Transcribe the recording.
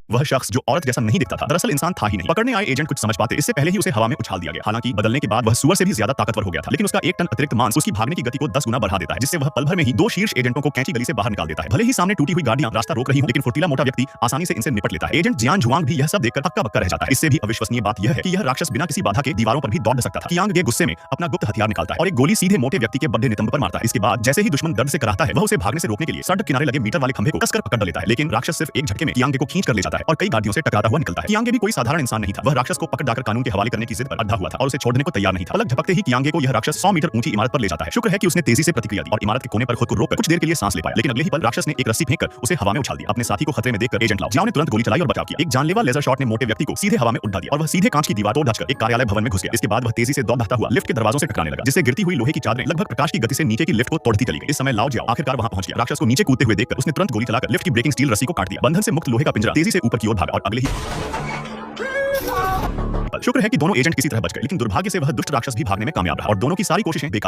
वह शख्स जो औरत जैसा नहीं दिखता था दरअसल इंसान था ही नहीं। पकड़ने आए एजेंट कुछ समझ पाते इससे पहले ही उसे हवा में उछाल दिया गया। हालांकि बदलने के बाद वह सुअर से भी ज्यादा ताकतवर हो गया था, लेकिन उसका 1 टन अतिरिक्त मांस उसकी भागने की गति को 10 गुना बढ़ा देता है, जिससे वह पल भर में ही 2 शीर्ष एजेंटों को कैंची गली से बाहर निकाल देता है। भले ही सामने टूटी हुई गाड़ियां रास्ता रोक रही हों, लेकिन फुर्तीला मोटा व्यक्ति आसानी से इनसे निपट लेता है। एजेंट जियान जुआंग भी यह सब देखकर हक्का बक्का रह जाता है। इससे भी अविश्वसनीय बात यह है कि यह राक्षस बिना किसी बाधा के दीवारों पर भी दौड़ सकता था। कियांग गे गुस्से में अपना गुप्त हथियार निकालता है और एक गोली सीधे मोटे व्यक्ति के बड्ढे नितंब पर मारता है। इसके बाद जैसे ही दुश्मन दर्द से कराहता है, वह उसे भागने से रोकने के लिए सड़क किनारे लगे मीटर वाले खंभे को कसकर पकड़ लेता है, लेकिन राक्षस सिर्फ एक झटके में कियांग गे को खींच कर ले जाता है और कई गाड़ियों से टकराता हुआ निकलता है। कियांग गे भी कोई साधारण इंसान नहीं था। वह राक्षस को पकड़ जाकर कानून के हवाले करने की जिद पर अड़ा हुआ था और उसे छोड़ने को तैयार नहीं था। पलक झपकते ही कियांग गे को यह राक्षस 100 मीटर ऊंची इमारत पर ले जाता है। शुक्र है कि उसने तेजी से प्रतिक्रिया दी और इमारत के कोने पर खुद को रोककर कुछ देर के लिए सांस ले पाया, लेकिन अगले ही पल राक्षस ने एक रस्सी फेंककर उसे हवा में उछाल दिया। अपने साथी को खतरे में देखकर एजेंट लाओ जियाओ ने तुरंत गोली चलाई और बचाव किया। एक जानलेवा लेजर शॉट ने मोटे व्यक्ति को सीधे हवा में उड़ा दिया और वह सीधे कांच की दीवार तोड़ धंसकर एक कार्यालय भवन में घुस गया। इसके बाद वह तेजी से दौड़ता हुआ लिफ्ट के दरवाजों से टकराने लगा, जिससे गिरती हुई लोहे की चादरें लगभग प्रकाश की गति से नीचे की लिफ्ट को तोड़ती चली गई। इस समय लाओ जियाओ आखिरकार वहां पहुंच गया। राक्षस को नीचे कूदते हुए देखकर उसने तुरंत गोली चलाकर लिफ्ट की ब्रेकिंग स्टील रस्सी को काट दिया। बंधन से मुक्त लोहे का पिंजरा तेजी से ऊपर की ओर भागा और अगले ही शुक्र है कि दोनों एजेंट किसी तरह बच गए, लेकिन दुर्भाग्य से वह दुष्ट राक्षस भी भागने में कामयाब रहा और दोनों की सारी कोशिशें बेकार